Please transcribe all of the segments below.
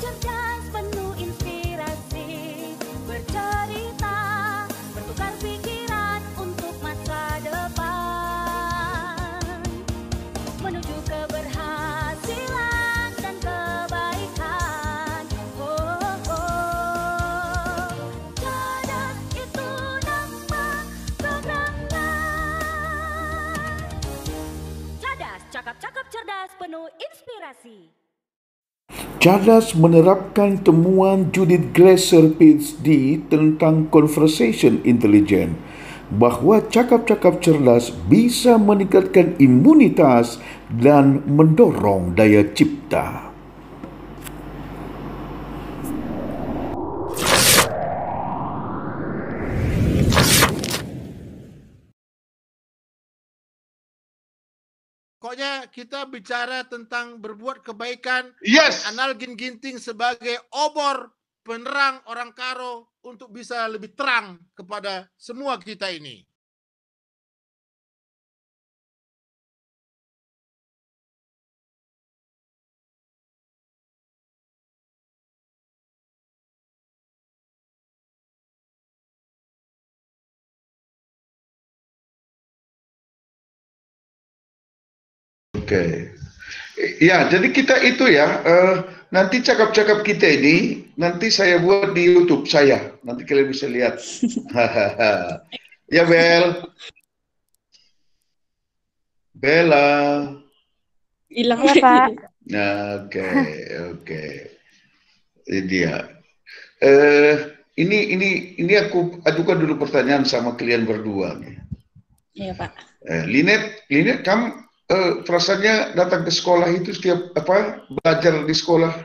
cerdas, penuh inspirasi, bercerita, bertukar pikiran untuk masa depan, menuju keberhasilan dan kebaikan. Oh, oh. Cerdas itu nama programnya. Cerdas, cakap-cakap cerdas, penuh inspirasi. Cerdas menerapkan temuan Judith Glaser PhD tentang conversation intelligence bahawa cakap-cakap cerdas bisa meningkatkan imunitas dan mendorong daya cipta. Pokoknya kita bicara tentang berbuat kebaikan. Yes. Anal Ginting sebagai obor penerang orang Karo untuk bisa lebih terang kepada semua kita ini. Oke. Ya, jadi kita itu ya, nanti cakap-cakap kita ini, nanti saya buat di YouTube saya. Nanti kalian bisa lihat. Ya, Bel. Bella. Hilang Ya, Pak. Nah, oke. Ini dia. Ini aku ajukan dulu pertanyaan sama kalian berdua nih. Iya, Pak. Linet, kamu perasaannya datang ke sekolah itu setiap belajar di sekolah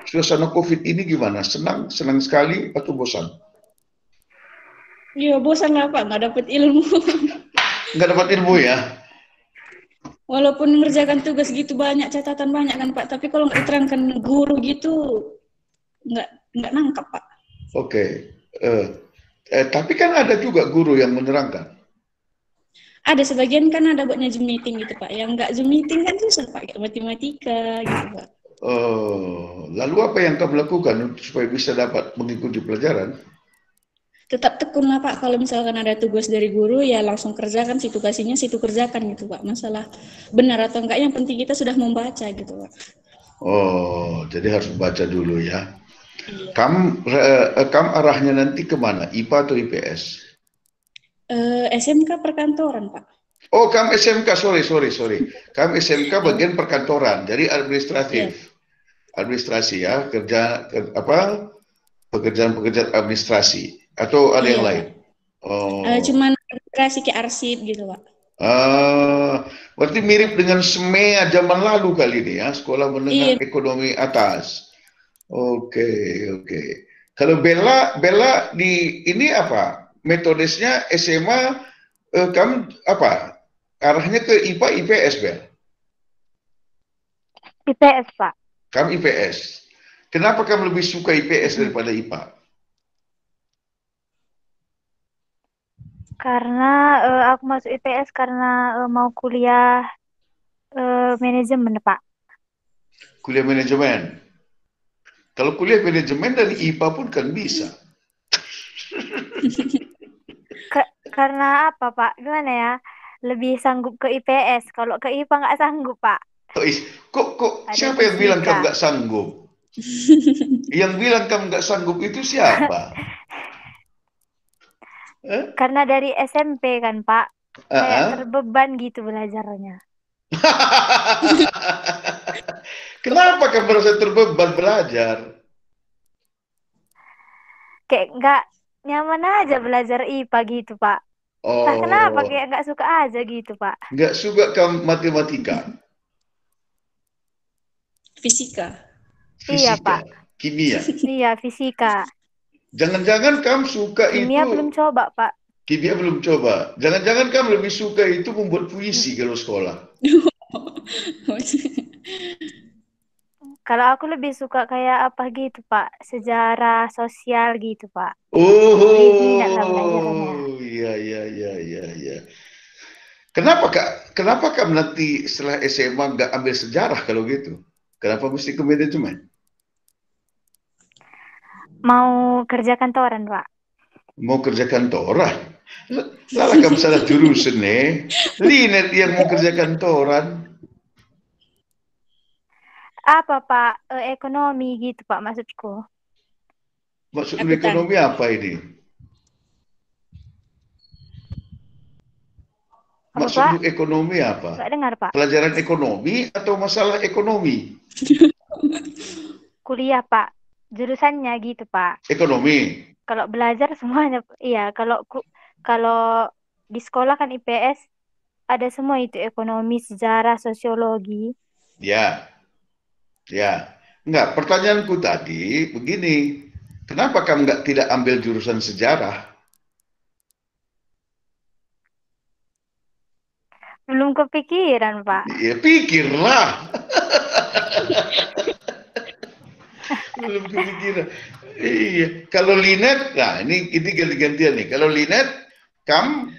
suasana COVID ini gimana? Senang sekali atau bosan? Iya, bosan lah Pak, nggak dapat ilmu. Nggak dapat ilmu ya? Walaupun mengerjakan tugas gitu banyak, catatan banyak kan Pak, tapi kalau nggak diterangkan guru gitu, nggak nangkap Pak. Oke. Tapi kan ada juga guru yang menerangkan. Ada sebagian kan ada buatnya Zoom meeting gitu Pak. Yang nggak Zoom meeting kan susah Pak, kayak matematika gitu Pak. Oh, lalu apa yang kamu lakukan supaya bisa dapat mengikuti pelajaran? Tetap tekun lah Pak, kalau misalkan ada tugas dari guru ya langsung kerjakan, situ kasihnya situ kerjakan gitu Pak. Masalah benar atau enggak, yang penting kita sudah membaca gitu Pak. Oh, jadi harus membaca dulu ya. Iya. Kamu arahnya nanti kemana? IPA atau IPS? SMK perkantoran Pak. Oh, kamu SMK, sorry. Kamu SMK bagian perkantoran, jadi administratif. Iya. Administrasi ya, pekerjaan administrasi atau ada yang lain? Oh. Cuman administrasi kayak arsip gitu Pak. Berarti mirip dengan SME zaman lalu kali ini ya, sekolah menengah ekonomi atas. Oke. Kalau Bella di ini apa? Metodesnya SMA, kamu apa? Arahnya ke IPA, IPS, Bel? IPS, Pak. Kamu IPS. Kenapa kamu lebih suka IPS daripada IPA? Karena aku masuk IPS karena mau kuliah manajemen, Pak. Kuliah manajemen. Kalau kuliah manajemen dari IPA pun kan bisa. Karena apa, Pak? Gimana ya? Lebih sanggup ke IPS. Kalau ke IPA nggak sanggup, Pak. Kok siapa yang bilang kamu nggak sanggup? Yang bilang kamu nggak sanggup itu siapa? Karena dari SMP kan, Pak. Kayak terbeban gitu belajarnya. Kenapa kamu merasa terbeban belajar? Kayak nggak nyaman aja belajar IPA gitu, Pak. Entah kenapa kayak nggak suka aja gitu, Pak. Nggak suka kamu matematika? Fisika. Iya, Pak. Kimia? Iya, fisika. Jangan-jangan kamu suka Kimia belum coba, Pak. Kimia belum coba. Jangan-jangan kamu lebih suka itu membuat puisi kalau sekolah. Kalau aku lebih suka kayak apa gitu, Pak. Sejarah sosial gitu, Pak. Oh, iya. Kenapa kamu nanti setelah SMA nggak ambil sejarah kalau gitu? Kenapa mesti ke manajemen? Mau kerja kantoran, Pak. Mau kerja kantoran? Lala kamu salah jurusan nih. Linet yang mau kerja kantoran. Apa, Pak? Ekonomi gitu, Pak, maksudku. Maksud Akuntan. ekonomi apa ini? Apa, Maksud Pak? ekonomi apa? Nggak dengar, Pak. Pelajaran ekonomi atau masalah ekonomi? Kuliah, Pak. Jurusannya gitu, Pak. Ekonomi. Kalau belajar semuanya, iya. Kalau di sekolah kan IPS ada semua itu, ekonomi, sejarah, sosiologi. Ya, ya. Enggak, pertanyaanku tadi begini. Kenapa kamu tidak ambil jurusan sejarah? Belum kepikiran, Pak. Ya pikirlah. Belum kepikiran. Iya. Kalau Linet, nah ini ganti-gantian nih. Kalau Linet, kamu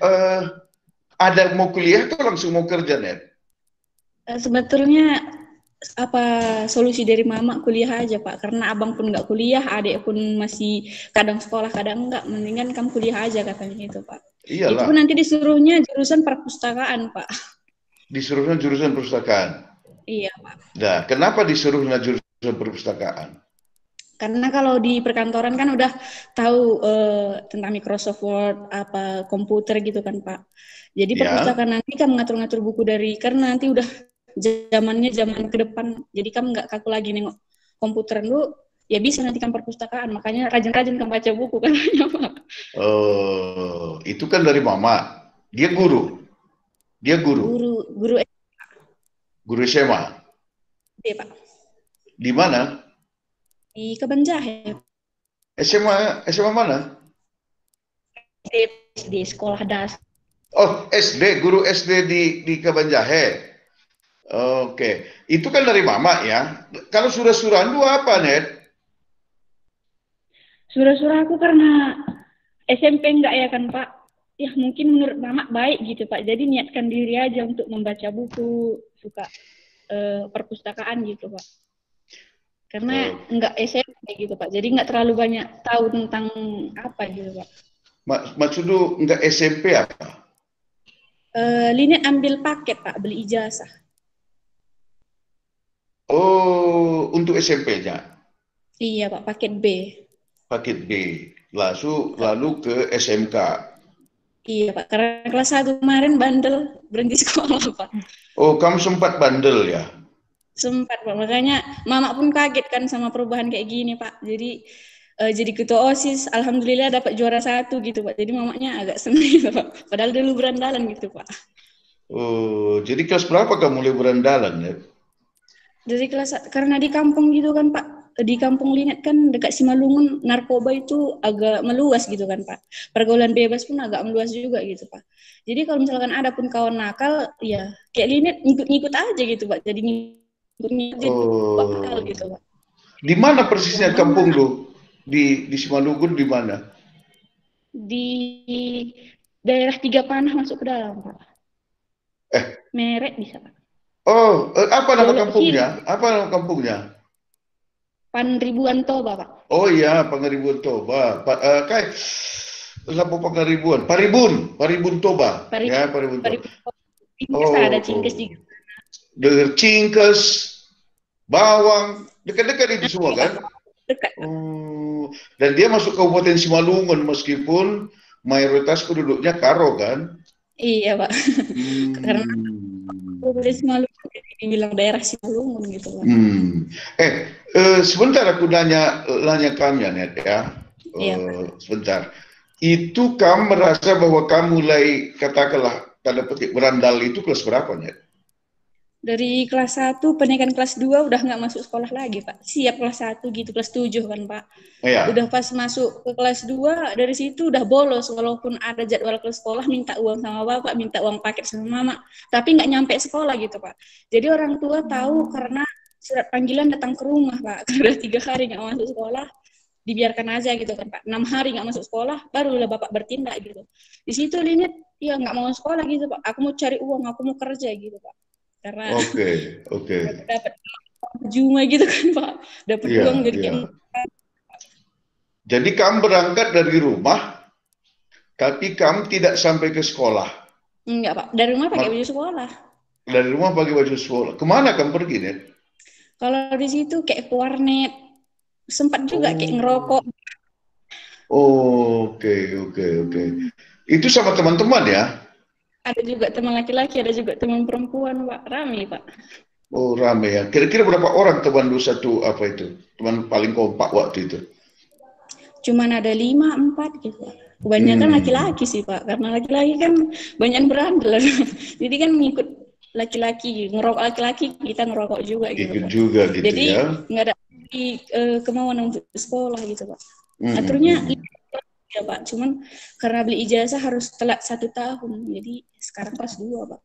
ada mau kuliah atau langsung mau kerja, Net? Sebetulnya apa solusi dari mama kuliah aja Pak, karena abang pun nggak kuliah, adik pun masih kadang sekolah kadang enggak, mendingan kamu kuliah aja katanya gitu Pak. Itu Iyalah. pun nanti disuruhnya jurusan perpustakaan Pak. Disuruhnya jurusan perpustakaan. Iya Pak. Nah, kenapa disuruhnya jurusan perpustakaan? Karena kalau di perkantoran kan udah tahu tentang Microsoft Word, apa komputer gitu kan Pak. Jadi Ya. perpustakaan nanti kan ngatur-ngatur buku dari, karena nanti udah zamannya zaman ke depan, jadi kamu nggak kaku lagi nengok komputer dulu, ya bisa nanti kan perpustakaan, makanya rajin-rajin kamu baca buku kan. Oh, itu kan dari mama. Dia guru. Dia guru. Guru SMA. SD Pak, Di mana? di Kebenjahe. SMA mana? SD sekolah dasar. Oh, SD, guru SD di Kebenjahe. Oke, itu kan dari mama ya. Kalau surah-surah lu apa, Net? Surah-surah aku karena SMP enggak ya kan Pak, ya mungkin menurut mama baik gitu Pak, jadi niatkan diri aja untuk membaca buku, suka perpustakaan gitu Pak, karena enggak SMP gitu Pak, jadi enggak terlalu banyak tahu tentang apa gitu Pak. Maksud lu enggak SMP apa? Linet ambil paket Pak, beli ijazah. Oh, untuk SMP-nya? Iya Pak, paket B. Paket B. Lalu ke SMK. Iya Pak, karena kelas 1 kemarin bandel, berhenti sekolah Pak. Oh, kamu sempat bandel ya? Sempat Pak, makanya mama pun kaget kan sama perubahan kayak gini Pak. Jadi ketua OSIS, alhamdulillah dapat juara 1 gitu Pak. Jadi mamanya agak senang gitu Pak. Padahal dulu berandalan gitu Pak. Oh, jadi kelas berapa kamu mulai berandalan ya? Dari karena di kampung gitu kan Pak. Di kampung Linet kan dekat Simalungun, narkoba itu agak meluas gitu kan Pak. Pergaulan bebas pun agak meluas juga gitu Pak. Jadi kalau misalkan ada pun kawan nakal, ya kayak Linet ngikut-ngikut aja gitu Pak. Jadi ngikut-ngikut bakal gitu Pak. Di mana persisnya kampung lu? Di Simalungun di mana? Di daerah Tiga Panah masuk ke dalam Pak. Merek bisa Pak. Oh, apa nama kampungnya? Apa nama kampungnya? Panribuan Toba, Pak. Oh iya, Pangaribuan Toba. Kayak Lapo Pangaribuan, Paribun Toba. Ya, Paribun Toba. Oh, ada Cingkes juga. Dengan Cingkes, Bawang, dekat-dekat itu semua kan? Dekat. Oh, dan dia masuk Kabupaten Simalungun meskipun mayoritas penduduknya Karo kan? Iya, Pak. Karena Kabupaten Simalungun dibilang daerah Simalungun gitu Pak. Sebentar aku nanya kamu ya Net ya. Sebentar. Itu kamu merasa bahwa kamu mulai katakanlah tanda petik berandal itu kelas berapa Net? Dari kelas 1 penaikan kelas 2 udah nggak masuk sekolah lagi Pak. Siap kelas 1 gitu, kelas 7 kan Pak. Iya. Udah pas masuk ke kelas 2 dari situ udah bolos, walaupun ada jadwal ke sekolah minta uang sama bapak, minta uang paket sama mama, tapi nggak nyampe sekolah gitu Pak. Jadi orang tua tahu karena surat panggilan datang ke rumah Pak. Udah 3 hari nggak masuk sekolah, dibiarkan aja gitu kan Pak. 6 hari nggak masuk sekolah, barulah bapak bertindak gitu. Di situ Linet ya nggak mau sekolah gitu Pak. Aku mau cari uang, aku mau kerja gitu Pak. Karena dapat cuma gitu kan Pak, dapat uang dari Jadi kamu berangkat dari rumah, tapi kamu tidak sampai ke sekolah. Enggak, Pak. Dari rumah pakai baju sekolah. Dari rumah pakai baju sekolah. Kemana kamu pergi, Net? Kalau di situ kayak ke warnet, sempat juga kayak ngerokok. Oke. Itu sama teman-teman ya? Ada juga teman laki-laki, ada juga teman perempuan, Pak. Rame, Pak. Oh, rame ya. Kira-kira berapa orang teman lu satu apa itu? Teman paling kompak waktu itu? Cuman ada 5, 4 gitu. Kebanyakan laki-laki sih, Pak. Karena laki-laki kan banyak berandal. Jadi kan ngikut laki-laki, ngerokok laki-laki, kita ngerokok juga gitu, Ikut Pak. juga gitu. Jadi ya. nggak ada kemauan untuk sekolah gitu, Pak. Aturnya ya, Pak. Cuman karena beli ijazah harus telat 1 tahun. Jadi sekarang kelas 2, Pak.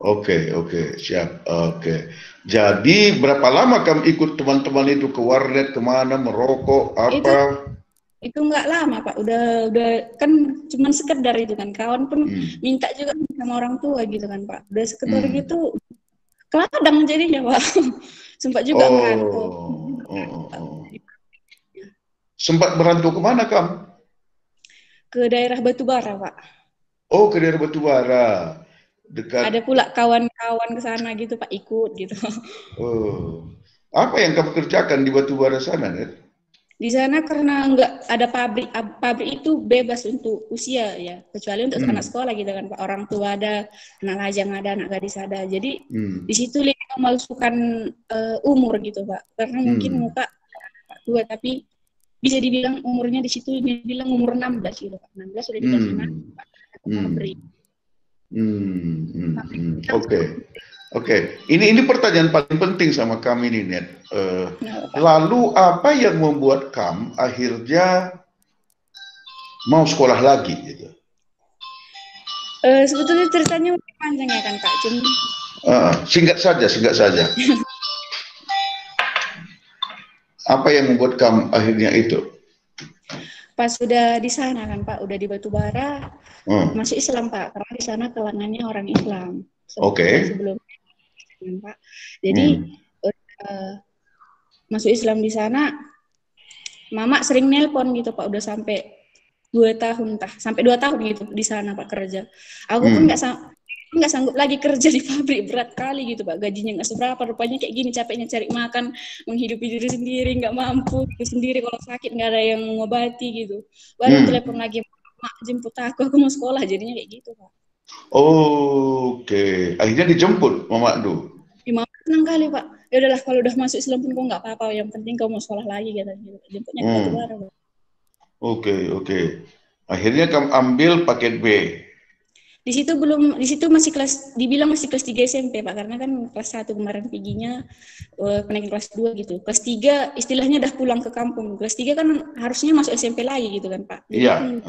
Oke, siap. Oke. Jadi berapa lama kamu ikut teman-teman itu ke warnet, kemana, merokok, apa? Itu nggak lama, Pak. Udah kan cuman sekedar itu kan. Kawan pun minta juga sama orang tua gitu kan, Pak. Udah sekedar gitu. Kadang jadinya, Pak. Sempat juga merantau. Sempat merantau kemana kamu? Ke daerah Batubara, Pak. Oh, ke daerah Batubara. Dekat. Ada pula kawan-kawan ke sana gitu, Pak, ikut gitu. Oh. Apa yang kamu kerjakan di Batubara sana, Net? Di sana karena nggak ada pabrik itu bebas untuk usia ya, kecuali untuk anak sekolah gitu kan, Pak. Orang tua ada, anak lajang ada, anak gadis ada. Jadi di situ mereka memasukkan umur gitu, Pak. Karena mungkin muka tua, tapi bisa dibilang umurnya di situ dibilang umur 16 gitu, Pak. 16 sudah dikasih anak, Pak. Pabrik. Oke. Ini pertanyaan paling penting sama kami nih, Net. Lalu apa yang membuat kamu akhirnya mau sekolah lagi gitu? Sebetulnya ceritanya panjang ya kan, Kak. Singkat saja. Apa yang membuat kamu akhirnya itu? Pas sudah di sana kan, Pak, udah di Batubara, masuk Islam, Pak, karena di sana kalangannya orang Islam. Sebelum Pak. Jadi masuk Islam di sana, Mama sering nelpon gitu, Pak, udah sampai 2 tahun sampai 2 tahun gitu di sana, Pak, kerja. Aku pun nggak sanggup lagi kerja di pabrik, berat kali gitu, Pak, gajinya nggak seberapa, rupanya kayak gini, capeknya cari makan, menghidupi diri sendiri, nggak mampu sendiri, kalau sakit nggak ada yang mengobati gitu. Baru telepon lagi, Mak, jemput aku mau sekolah, jadinya kayak gitu, Pak. Oke. Akhirnya dijemput Mama Du. Mama senang kali, Pak. Ya udahlah, kalau udah masuk Islam pun kok nggak apa-apa, yang penting kau mau sekolah lagi katanya. Jemputnya ke Batubara, Pak. Oke. Akhirnya kamu ambil paket B. Di situ masih dibilang masih kelas 3 SMP, Pak, karena kan kelas 1 kemarin perginya naik kelas 2 gitu. Kelas 3 istilahnya udah pulang ke kampung. Kelas 3 kan harusnya masuk SMP lagi gitu kan, Pak. Jadi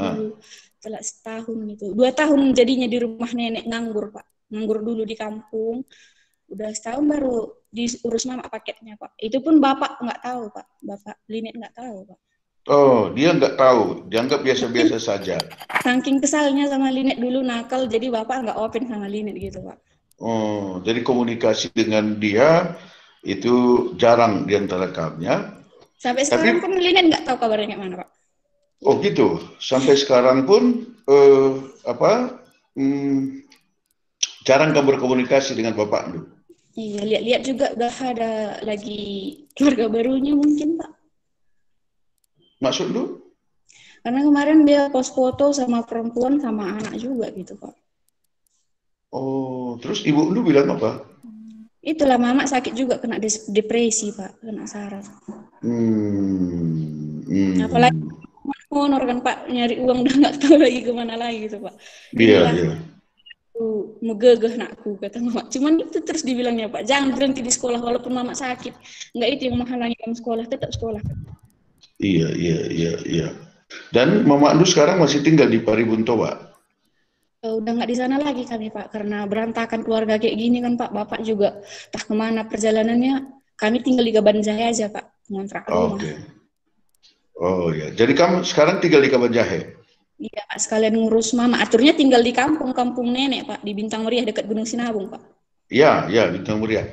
setelah setahun gitu. 2 tahun jadinya di rumah nenek nganggur, Pak. Nganggur dulu di kampung. Udah setahun baru diurus Mama paketnya, Pak. Itu pun Bapak nggak tahu, Pak. Bapak Linet nggak tahu, Pak. Oh, dia nggak tahu, dianggap biasa-biasa saja. Saking kesalnya sama Linet dulu nakal, jadi Bapak nggak open sama Linet gitu, Pak. Oh, jadi komunikasi dengan dia itu jarang di antara kamunya. Sampai sekarang pun Linet nggak tahu kabarnya kayak mana, Pak. Oh gitu, sampai sekarang pun jarang kamu berkomunikasi dengan Bapak lu. Iya, lihat-lihat juga udah ada lagi keluarga barunya mungkin, Pak. Maksud lu? Karena kemarin dia post foto sama perempuan sama anak juga gitu, Pak. Oh, terus ibu lu bilang apa? Itulah Mama sakit juga, kena depresi, Pak, kena saraf. Apalagi honor kan, Pak, nyari uang udah nggak tahu lagi kemana lagi gitu, Pak. Iya. Megegeh nakku kata Mama. Cuman itu terus dibilangnya, Pak, jangan berhenti di sekolah walaupun Mama sakit. Nggak itu yang menghalangi kamu sekolah, tetap sekolah. Iya. Dan Mama Andu sekarang masih tinggal di Paribunto, Pak? Udah nggak di sana lagi kami, Pak, karena berantakan keluarga kayak gini kan, Pak. Bapak juga entah kemana perjalanannya. Kami tinggal di Kabanjahe aja, Pak, ngontrak rumah. Oke. Oh ya, jadi kamu sekarang tinggal di Kabanjahe? Iya, Pak, sekalian ngurus Mama. Aturnya tinggal di kampung nenek, Pak, di Bintang Meriah dekat Gunung Sinabung, Pak. Iya, Bintang Meriah.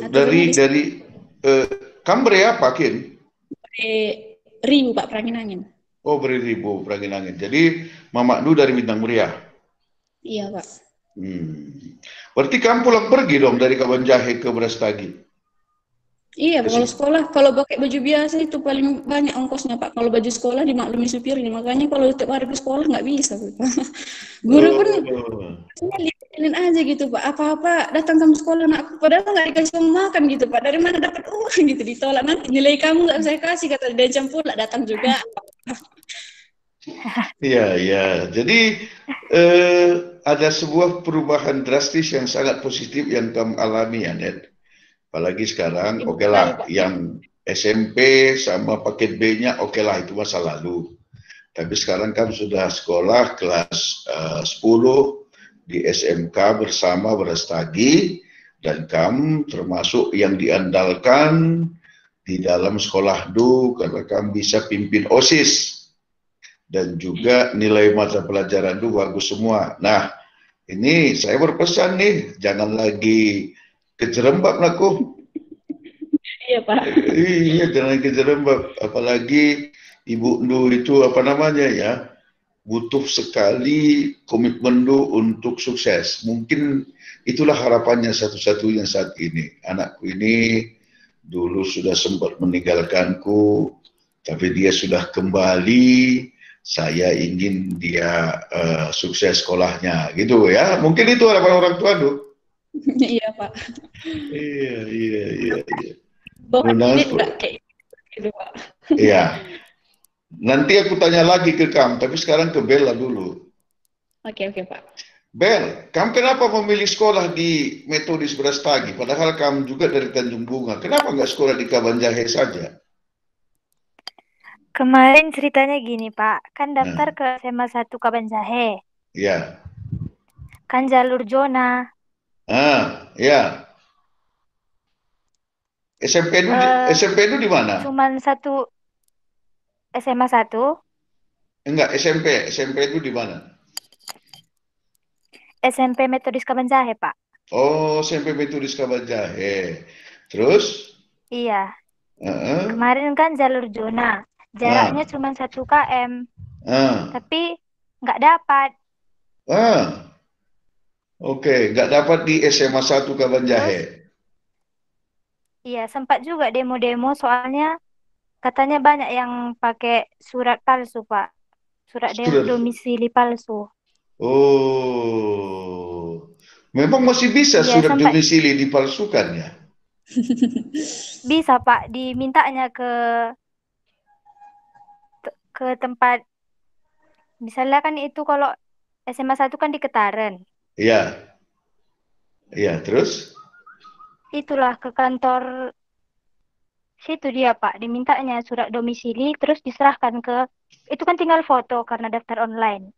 Dari kamu beri apa, Kin? Ribu Pak, Peranginangin. Oh, Beribu, Peranginangin. Jadi Mamak Du dari Bintang Muria. Iya Pak. Berarti kamu pulang pergi dong dari Kabanjahe ke Brastagi? Iya Pak, kalau sekolah, kalau pakai baju biasa itu paling banyak ongkosnya Pak. Kalau baju sekolah dimaklumi supirnya, makanya kalau tiap hari ke sekolah nggak bisa Pak. Guru pun lihat aja gitu Pak, apa-apa datang kamu sekolah anakku, padahal nggak dikasih uang makan gitu Pak. Dari mana dapat uang gitu, ditolak, nanti nilai kamu nggak saya kasih, kata dia, jam pula datang juga. Iya. Jadi ada sebuah perubahan drastis yang sangat positif yang kamu alami ya, Net. Apalagi sekarang, oke lah, yang SMP sama paket B-nya oke lah, itu masa lalu. Tapi sekarang kamu sudah sekolah kelas 10 di SMK bersama Brastagi, dan kamu termasuk yang diandalkan di dalam sekolah Du karena kamu bisa pimpin OSIS. Dan juga nilai mata pelajaran Du bagus semua. Nah, ini saya berpesan nih, jangan lagi kejerembab aku. Iya Pak. Iya, jangan kejerembab. Apalagi Ibu Du itu apa namanya ya, butuh sekali komitmen Du untuk sukses. Mungkin itulah harapannya satu-satunya saat ini. Anakku ini dulu sudah sempat meninggalkanku, tapi dia sudah kembali. Saya ingin dia sukses sekolahnya, gitu ya. Mungkin itu harapan orang tua, Du. Iya Pak. Iya. Bapak ini enggak kayak gitu Pak. Iya. Nanti aku tanya lagi ke kamu, tapi sekarang ke Bella dulu. Oke Pak. Bel, kamu kenapa memilih sekolah di Metodis Brastagi? Padahal kamu juga dari Tanjung Bunga. Kenapa nggak sekolah di Kabanjahe saja? Kemarin ceritanya gini, Pak. Kan daftar ke SMA 1 Kabanjahe. Iya. Kan jalur zona. Ya. SMP itu di mana? Cuman satu SMA 1. Enggak, SMP itu di mana? SMP Metodis Kabanjahe, Pak. Oh, SMP Metodis Kabanjahe. Terus? Iya. Kemarin kan jalur zona. Jaraknya cuma 1 km. Tapi nggak dapat. Oke, nggak dapat di SMA 1 Kabanjahe. Iya, sempat juga demo-demo soalnya katanya banyak yang pakai surat palsu, Pak. Surat domisili palsu. Oh, memang masih bisa surat domisili dipalsukan ya? Bisa, Pak. Dimintanya ke tempat, misalnya kan itu kalau SMA 1 kan di Ketaren. Iya, terus? Itulah ke kantor situ dia, Pak. Dimintanya surat domisili, terus diserahkan ke, itu kan tinggal foto karena daftar online.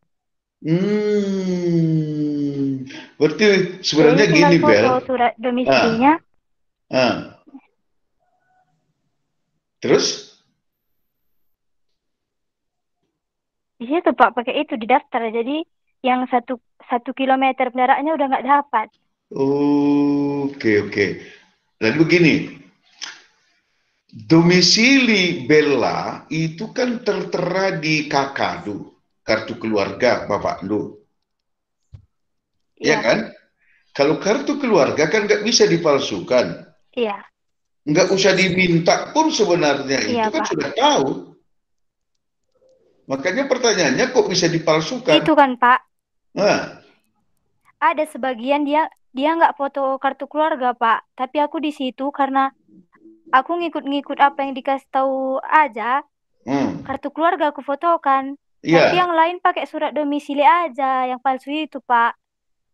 Berarti sebenarnya jadi gini, foto Bel. Surat domisilinya. Terus? Di situ Pak, pakai itu didaftar. Jadi yang 1 kilometer jaraknya udah nggak dapat. Oke. Lalu begini, domisili Bella itu kan tertera di KK Du, kartu keluarga Bapak Du. Ya kan? Kalau kartu keluarga kan nggak bisa dipalsukan. Iya. Nggak usah diminta pun sebenarnya, itu kan Pak sudah tahu. Makanya pertanyaannya kok bisa dipalsukan? Itu kan Pak. Ada sebagian dia nggak foto kartu keluarga Pak, tapi aku di situ karena aku ngikut-ngikut apa yang dikasih tahu aja. Kartu keluarga aku fotokan. Tapi yang lain pakai surat domisili aja, yang palsu itu Pak.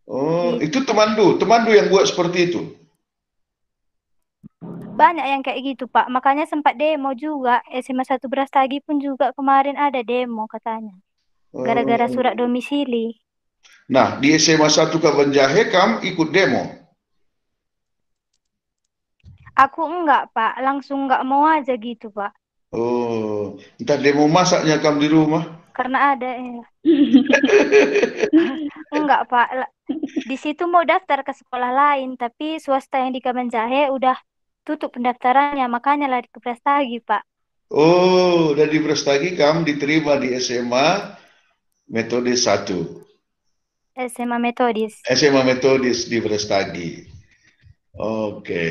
Oh, gitu. Itu teman Du yang buat seperti itu? Banyak yang kayak gitu Pak, makanya sempat demo juga. SMA 1 Brastagi pun juga kemarin ada demo katanya. Gara-gara surat domisili. Nah, di SMA 1 Kabanjahe kamu ikut demo? Aku enggak Pak, langsung enggak mau aja gitu Pak. Oh, entah demo masaknya kamu di rumah? Karena ada ya. Enggak Pak, di situ mau daftar ke sekolah lain, tapi swasta yang di Kabanjahe udah tutup pendaftarannya, makanya lari ke Brastagi Pak. Oh, dan di Brastagi kamu diterima di SMA Metodis 1. SMA Metodis. SMA Metodis di Brastagi. Oke.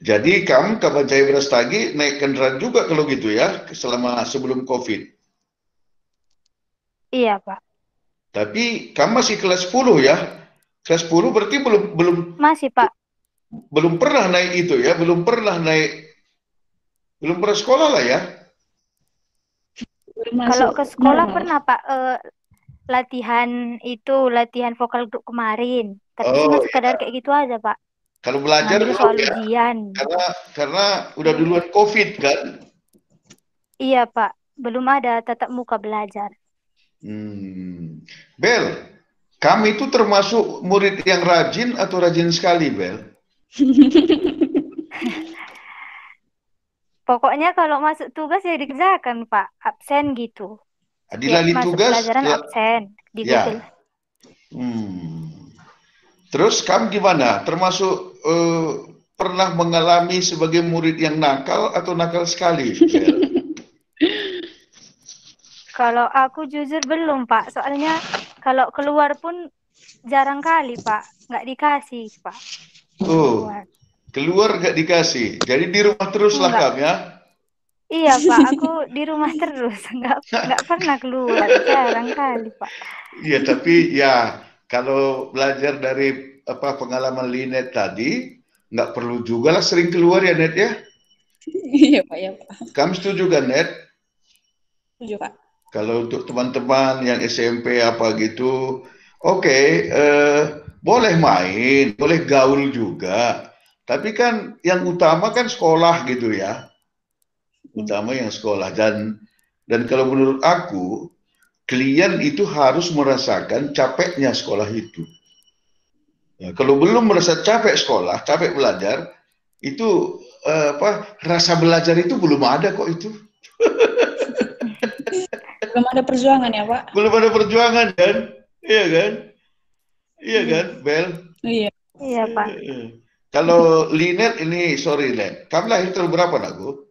Jadi kamu ke Banjai Brastagi naik kendaraan juga kalau gitu ya, sebelum COVID. Iya, Pak. Tapi kamu masih kelas 10 ya? Kelas 10 berarti belum Masih, Pak. belum pernah naik itu ya, belum pernah sekolah lah ya. Kalau ke sekolah pernah Pak, latihan vokal grup kemarin. Tapi cuma sekadar kayak gitu aja Pak. Kalau belajar ngambil soal ujian. Karena udah duluan COVID kan. Iya Pak, belum ada tatap muka belajar. Bel, kami itu termasuk murid yang rajin atau rajin sekali, Bel? Pokoknya kalau masuk tugas ya dikerjakan Pak, absen gitu. Dilali tugas pelajaran absen di Google. Terus kamu gimana? Termasuk pernah mengalami sebagai murid yang nakal atau nakal sekali, Bel? Kalau aku jujur belum Pak, soalnya kalau keluar pun jarang kali Pak, nggak dikasih Pak. Keluar nggak dikasih, jadi di rumah teruslah kamu ya? Iya Pak, aku di rumah terus, nggak pernah keluar, jarang kali Pak. Iya, tapi ya kalau belajar dari pengalaman Linet tadi, nggak perlu juga lah sering keluar ya Net ya? Iya Pak, ya Pak. Kamu setuju kan Net? Setuju Pak. Kalau untuk teman-teman yang SMP apa gitu, oke, boleh main, boleh gaul juga. Tapi kan yang utama kan sekolah gitu ya. Utama yang sekolah. Dan kalau menurut aku, klien itu harus merasakan capeknya sekolah itu. Ya, kalau belum merasa capek sekolah, capek belajar, itu rasa belajar itu belum ada kok itu. Belum ada perjuangan ya Pak? Belum ada perjuangan kan? Iya kan? Iya kan, Bel? Iya. Iya Pak. Kalau Linet ini, sorry Linet, kamu lahir tahun berapa Nago?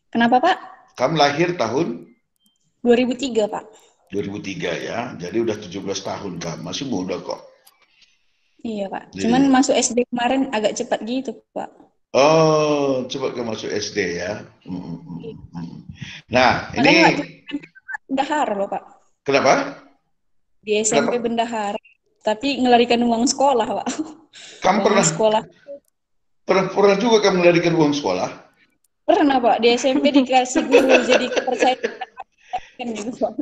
Kenapa Pak? Kamu lahir tahun? 2003 Pak. 2003 ya, jadi udah 17 tahun kamu, masih muda kok. Iya Pak, cuman masuk SD kemarin agak cepat gitu Pak. Oh, cepat kamu masuk SD ya. Nah, ini bendahara loh Pak. Kenapa? Di SMP bendahara, tapi ngelarikan uang sekolah Pak. Kamu pernah juga kamu melarikan uang sekolah? Pernah Pak, di SMP dikasih guru jadi kepercayaan gitu Pak.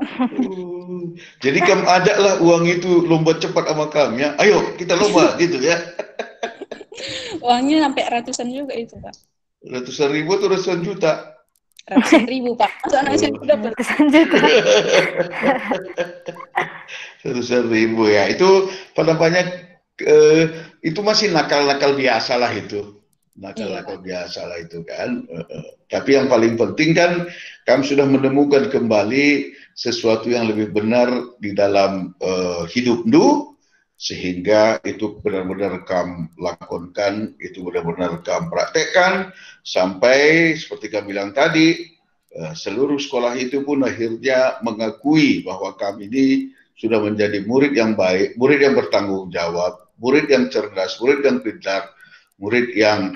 Jadi kamu ada lah uang itu lomba cepat sama kamu ya. Ayo kita lomba gitu ya. Uangnya sampai ratusan juga itu Pak. Ratusan ribu atau ratusan juta? Ratusan ribu Pak. Soalnya ratusan juta. Ratusan ribu ya. Itu banyak itu masih nakal-nakal biasa lah itu. Nakal-nakal biasa lah itu kan. Tapi yang paling penting kan kamu sudah menemukan kembali sesuatu yang lebih benar di dalam hidupmu, sehingga itu benar-benar kamu lakukan, itu benar-benar kamu praktekkan, sampai seperti kamu bilang tadi, seluruh sekolah itu pun akhirnya mengakui bahwa kamu ini sudah menjadi murid yang baik, murid yang bertanggung jawab, murid yang cerdas, murid yang pintar, murid yang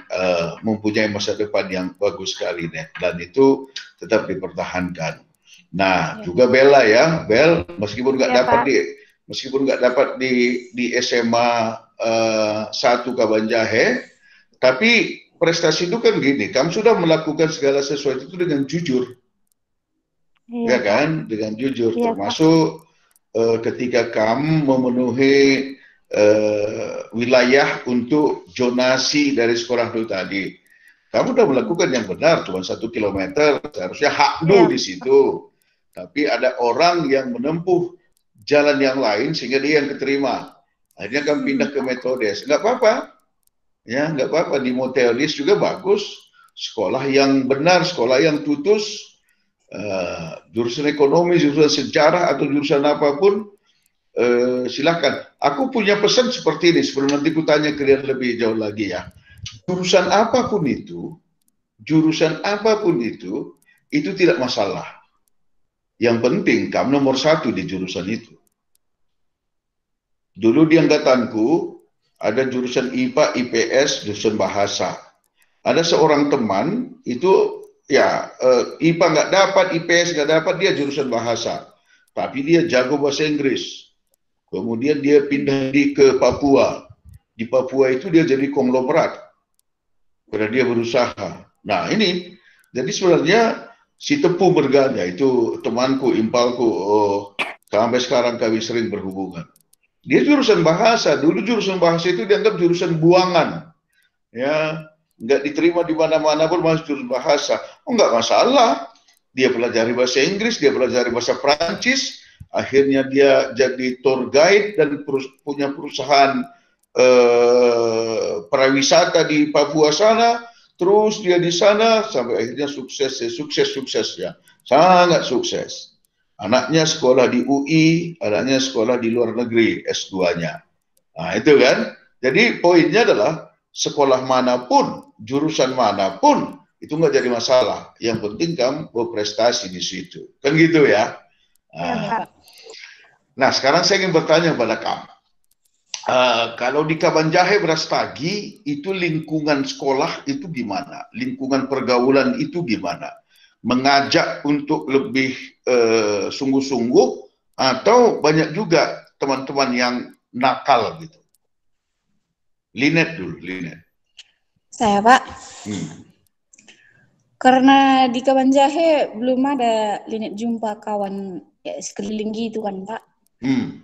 mempunyai masa depan yang bagus sekali nih, dan itu tetap dipertahankan. Nah, juga Bella ya, Bel, meskipun nggak dapat di SMA 1 Kabanjahe, tapi prestasi itu kan gini, kamu sudah melakukan segala sesuatu itu dengan jujur, ya kan, dengan jujur, termasuk ketika kamu memenuhi wilayah untuk zonasi dari sekolah dulu tadi. Kamu sudah melakukan yang benar, cuma 1 kilometer, seharusnya hak dulu di situ. Tapi ada orang yang menempuh jalan yang lain sehingga dia yang keterima. Akhirnya kamu pindah ke Metodis. Nggak apa-apa. Ya, nggak apa-apa. Di Metodis juga bagus. Sekolah yang benar, sekolah yang tutus, jurusan ekonomi, jurusan sejarah, atau jurusan apapun, silakan. Aku punya pesan seperti ini sebelum nanti ku tanya kalian lebih jauh lagi ya. Jurusan apapun itu, jurusan apapun itu tidak masalah. Yang penting kamu nomor 1 di jurusan itu. Dulu di angkatanku ada jurusan IPA, IPS, jurusan bahasa. Ada seorang teman itu ya IPA nggak dapat, IPS nggak dapat, dia jurusan bahasa. Tapi dia jago bahasa Inggris. Kemudian dia pindah ke Papua. Di Papua itu dia jadi konglomerat. Karena dia berusaha. Nah ini, jadi sebenarnya si Tepu Bergada itu temanku, impalku, sampai sekarang kami sering berhubungan. Dia jurusan bahasa. Dulu jurusan bahasa itu dianggap jurusan buangan. Ya, nggak diterima di mana-mana pun masuk jurusan bahasa. Oh, nggak masalah. Dia pelajari bahasa Inggris, dia pelajari bahasa Prancis. Akhirnya dia jadi tour guide dan punya perusahaan pariwisata di Papua sana. Terus dia di sana sampai akhirnya sukses ya. Sangat sukses. Anaknya sekolah di UI, anaknya sekolah di luar negeri S2-nya. Nah, itu kan. Jadi poinnya adalah sekolah manapun, jurusan manapun, itu nggak jadi masalah. Yang penting kamu berprestasi di situ. Kan gitu ya. Nah, sekarang saya ingin bertanya kepada kamu. Kalau di Kabanjahe Brastagi, itu lingkungan sekolah itu gimana? Lingkungan pergaulan itu gimana? Mengajak untuk lebih sungguh-sungguh atau banyak juga teman-teman yang nakal gitu? Linet dulu, Linet. Saya, Pak. Karena di Kabanjahe belum ada Linet jumpa kawan ya, sekeliling gitu kan, Pak.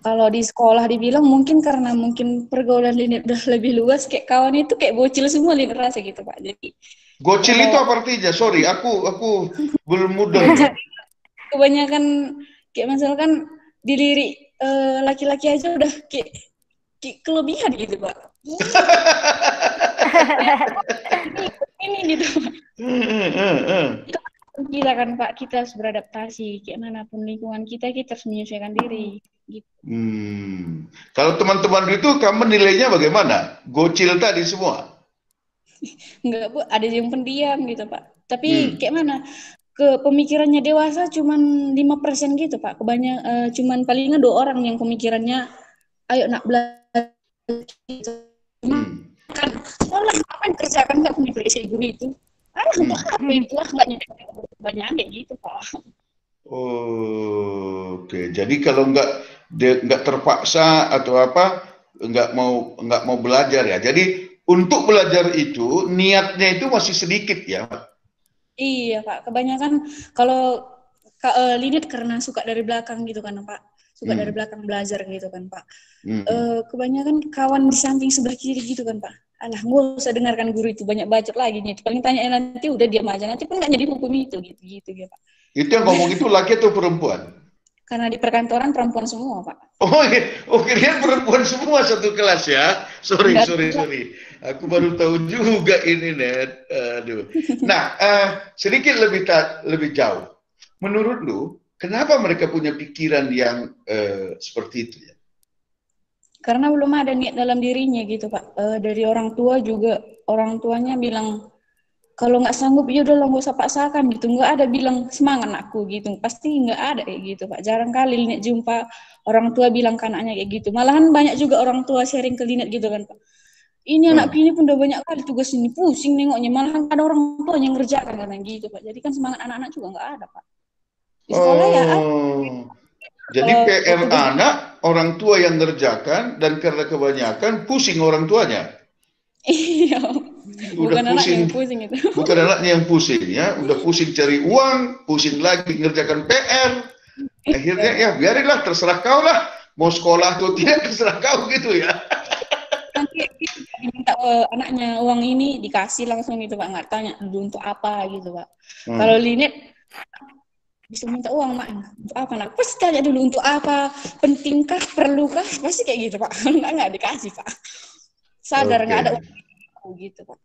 Kalau di sekolah dibilang mungkin karena mungkin pergaulan Linet udah lebih luas, kayak kawan itu kayak bocil semua Linet rasa gitu, Pak. Jadi gocil itu apa artinya? Sorry, aku belum mudah. Kebanyakan kayak misalkan dilirik laki-laki aja udah kayak kelebihan gitu, Pak. Ini gitu, Pak. Kita kan, Pak, kita harus beradaptasi kayak manapun lingkungan kita harus menyesuaikan diri gitu. Kalau teman-teman itu kamu nilainya bagaimana? Gocil tadi semua? Enggak, Bu, ada yang pendiam gitu, Pak. Tapi kayak mana? Pemikirannya dewasa cuman 5% gitu, Pak. Kebanyakan cuman palingan 2 orang yang pemikirannya ayo nak belajar gitu. Kan sekolah apa yang kerjakan nggak punya isi guru itu? Untuk apa itu lah nggak banyak kayak gitu, Pak. Oke. Jadi kalau nggak terpaksa atau apa nggak mau belajar ya. Jadi untuk belajar itu niatnya itu masih sedikit ya. Iya, Pak. Kebanyakan kalau Linet karena suka dari belakang gitu kan, Pak. Suka dari belakang belajar gitu kan, Pak. Kebanyakan kawan di samping sebelah kiri gitu kan, Pak. Alah, nggak usah dengarkan guru itu, banyak bacot lagi nih. Paling tanya nanti udah diam aja, nanti pun nggak jadi hukum itu gitu ya, Pak. Itu yang ngomong itu laki atau perempuan? Karena di perkantoran perempuan semua, Pak. Oh iya, kalian perempuan semua satu kelas ya? Sorry. Aku baru tahu juga ini, Net. Aduh. Nah, sedikit lebih jauh. Menurut lu, kenapa mereka punya pikiran yang seperti itu ya? Karena belum ada niat dalam dirinya gitu, Pak. Dari orang tua juga, orang tuanya bilang, kalau nggak sanggup, ya udah nggak usah paksakan gitu. Nggak ada bilang semangat anakku gitu. Pasti nggak ada kayak gitu, Pak. Jarang kali Linet jumpa orang tua bilang ke anaknya kayak gitu. Malahan banyak juga orang tua sharing ke Linet gitu kan, Pak. Ini anakku ini pun udah banyak kali tugas ini, pusing nengoknya. Malahan ada orang tua yang ngerjakan karena gitu, Pak. Jadi kan semangat anak-anak juga nggak ada, Pak. Di sekolah ya ada. Jadi PR anak, orang tua yang ngerjakan, dan karena kebanyakan pusing orang tuanya. Iya. Bukan anaknya yang pusing itu. Bukan anaknya yang pusing ya, udah pusing cari uang, pusing lagi ngerjakan PR. Akhirnya ya biarinlah, terserah kau lah, mau sekolah atau tidak terserah kau gitu ya. Nanti diminta anaknya uang ini dikasih langsung gitu, Pak, nggak tanya dulu untuk apa gitu, Pak. Kalau Linet bisa minta uang, Mak, untuk apa? Nak pasti tanya dulu untuk apa, pentingkah, perlukah, pasti kayak gitu, Pak. Nggak dikasih, Pak. Sadar nggak ada uang gitu, Pak.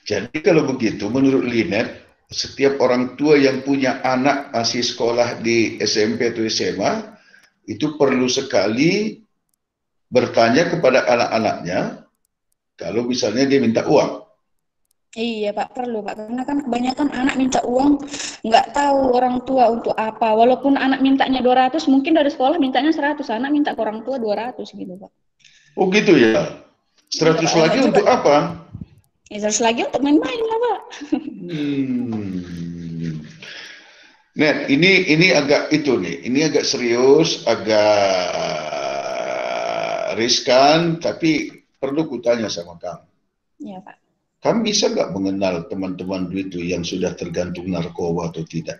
Jadi kalau begitu, menurut Linet, setiap orang tua yang punya anak masih sekolah di SMP atau SMA, itu perlu sekali bertanya kepada anak-anaknya, kalau misalnya dia minta uang. Iya Pak, perlu Pak, karena kan kebanyakan anak minta uang nggak tahu orang tua untuk apa. Walaupun anak mintanya 200, mungkin dari sekolah mintanya 100, anak minta ke orang tua 200 gitu Pak. Oh gitu ya. 100 Iya, Pak, lagi untuk apa? Ya, 100 lagi untuk main-main lah Pak. Net, ini agak itu nih, ini agak serius, agak riskan, tapi perlu kutanya sama kamu. Iya Pak. Kamu bisa nggak mengenal teman-teman itu yang sudah tergantung narkoba atau tidak?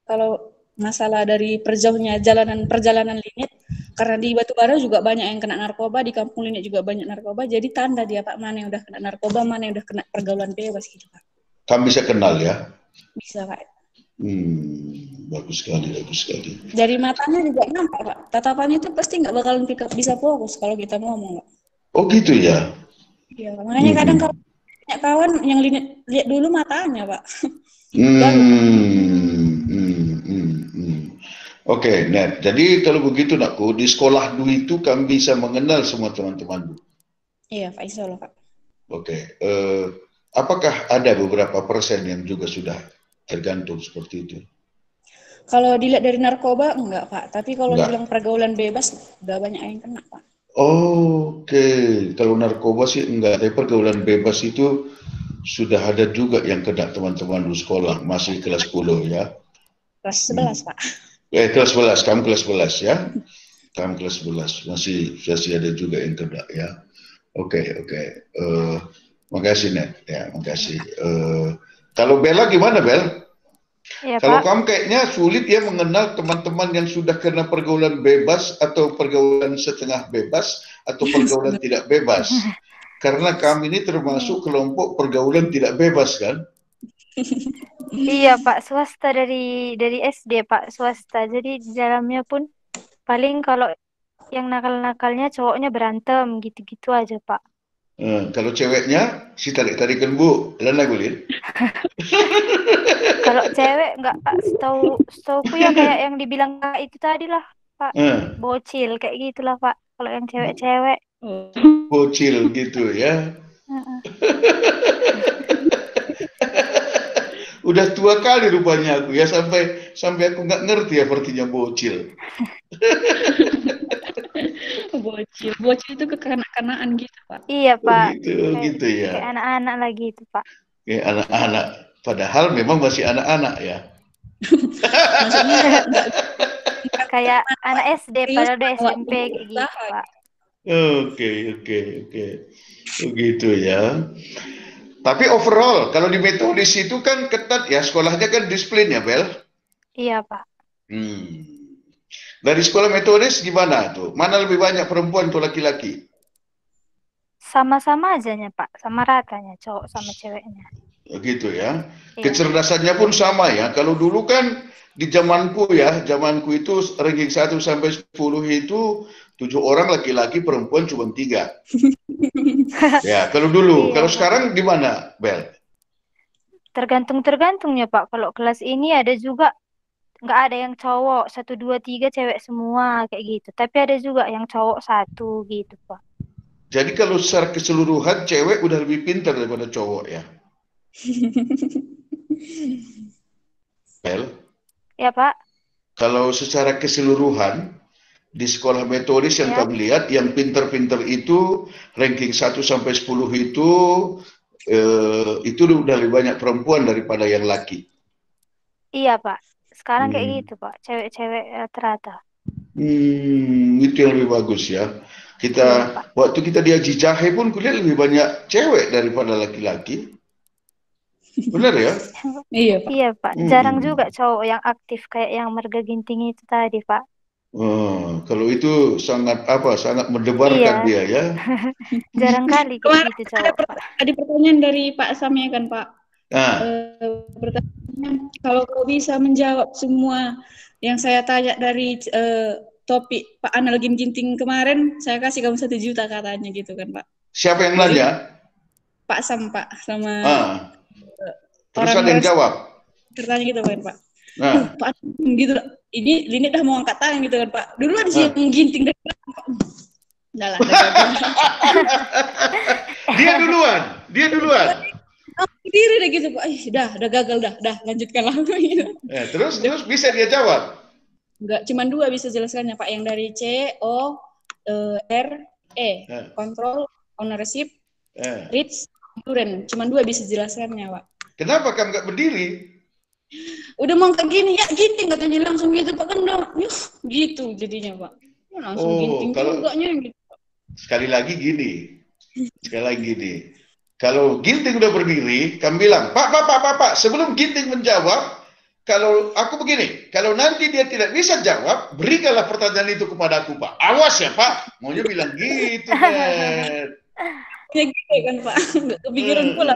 Kalau masalah dari perjalanan Linet, karena di Batubara juga banyak yang kena narkoba, di kampung Linet juga banyak narkoba, jadi tanda dia Pak, mana yang udah kena narkoba, mana yang udah kena pergaulan bebas gitu Pak. Kamu bisa kenal ya? Bisa Pak. Bagus sekali, bagus sekali. Dari matanya juga nampak Pak, tatapannya itu pasti nggak bakalan bisa fokus kalau kita ngomong Pak. Oh gitu ya? Iya, makanya kadang kalau banyak kawan yang lihat dulu matanya Pak. Oke, Net. Jadi kalau begitu nakku, di sekolah dulu itu kamu bisa mengenal semua teman-teman. Iya Pak, insya Allah Pak. Oke, apakah ada beberapa persen yang juga sudah tergantung seperti itu? Kalau dilihat dari narkoba enggak Pak, tapi kalau dibilang pergaulan bebas udah banyak yang kena Pak. Oke, kalau narkoba sih enggak, tapi pergaulan bebas itu sudah ada juga yang kena teman-teman di sekolah, masih kelas 10 ya? Kelas 11 Pak. Kelas 11, kamu kelas 11 ya? Kamu kelas 11, masih ada juga yang kena ya? Oke. Makasih Net, ya makasih. Kalau Bella gimana Bel? Ya, Kalau Pak. kamu kayaknya sulit ya mengenal teman-teman yang sudah kena pergaulan bebas atau pergaulan setengah bebas atau pergaulan tidak bebas. Karena kami ini termasuk kelompok pergaulan tidak bebas kan? Iya Pak, swasta dari SD Pak, swasta. Jadi di dalamnya pun paling kalau yang nakal-nakalnya cowoknya berantem gitu-gitu aja Pak. Kalau ceweknya si tarik-tarikan Bu, lana gulir. Kalau cewek nggak Pak, setauku ya kayak yang dibilang Kak itu tadi lah Pak, bocil kayak gitulah Pak. Kalau yang cewek-cewek. Bocil gitu ya. Udah tua kali rupanya aku ya, sampai aku nggak ngerti ya artinya bocil. Bocil itu kekanak-kanaan gitu Pak. Iya Pak. Gitu ya. Kayak anak-anak lagi itu Pak. Kayak anak-anak. Padahal memang masih anak-anak ya. Maksudnya kayak anak SD padahal udah SMP kayak gitu Pak. Oke. Begitu ya. Tapi overall, kalau di metodis itu kan ketat ya, sekolahnya kan disiplin ya, Bel? Iya, Pak. Dari sekolah metodis gimana tuh? Mana lebih banyak perempuan atau laki-laki? Sama-sama ajanya, Pak. Sama ratanya, cowok sama ceweknya. Gitu ya. Iya. Kecerdasannya pun sama ya. Kalau dulu kan di zamanku itu ranking 1 sampai 10 itu 7 orang laki-laki, perempuan cuma 3. Ya, kalau dulu. Kalau sekarang di mana, Bel? Tergantung-tergantungnya, Pak. Kalau kelas ini ada juga nggak ada yang cowok, 1, 2, 3 cewek semua kayak gitu. Tapi ada juga yang cowok 1 gitu, Pak. Jadi kalau secara keseluruhan cewek udah lebih pintar daripada cowok ya? Bel? Ya, Pak. Kalau secara keseluruhan di sekolah metodis yang kami lihat, yang pintar-pintar itu ranking 1 sampai 10 itu udah lebih banyak perempuan daripada yang laki. Iya, Pak. Sekarang kayak gitu, Pak. Cewek-cewek rata-rata. Itu yang lebih bagus ya. Waktu kita di Haji Jahe pun kulihat lebih banyak cewek daripada laki-laki. Benar ya? Iya, Pak. Iya, Pak. Jarang juga cowok yang aktif kayak yang Marga Ginting itu tadi, Pak. Kalau itu sangat mendebarkan dia ya. Jarang kali kayak gitu cowok, Pak. Ada pertanyaan dari Pak Sam ya kan, Pak? Pertanyaannya, kalau kau bisa menjawab semua yang saya tanya dari topik Pak Anal Ginting kemarin, saya kasih kamu 1 juta katanya gitu kan, Pak. Siapa yang nanya? Pak Sam, Pak, sama terus ada yang jawab. Bertanya gitu kan, Pak. Pak gitu. Ini Linet dah mau angkat tangan gitu kan, Pak. Dulu ada sih yang Ginting dari belakang, Pak. Udah lah, udah gagal. Dia duluan. Diri deh gitu Pak. Udah gagal dah, lanjutkan lagi. Terus bisa dia jawab? Enggak, cuma 2 bisa jelaskannya Pak. Yang dari C, O, R, E. Control, ownership, reach, endurance. Cuma 2 bisa jelaskannya Pak. Kenapa kamu nggak berdiri? Udah mau kayak gini, ya ginting katanya langsung gitu Pak. Kan udah, gitu jadinya Pak. Langsung ginting juga gitu. Sekali lagi gini. Kalau Ginting udah berdiri, kamu bilang, Pak, sebelum Ginting menjawab, kalau aku begini, kalau nanti dia tidak bisa jawab, berikanlah pertanyaan itu kepada aku, Pak. Awas ya, Pak. Maunya bilang gitu, kan. Ya gitu kan, Pak. Nggak kepikiran pula.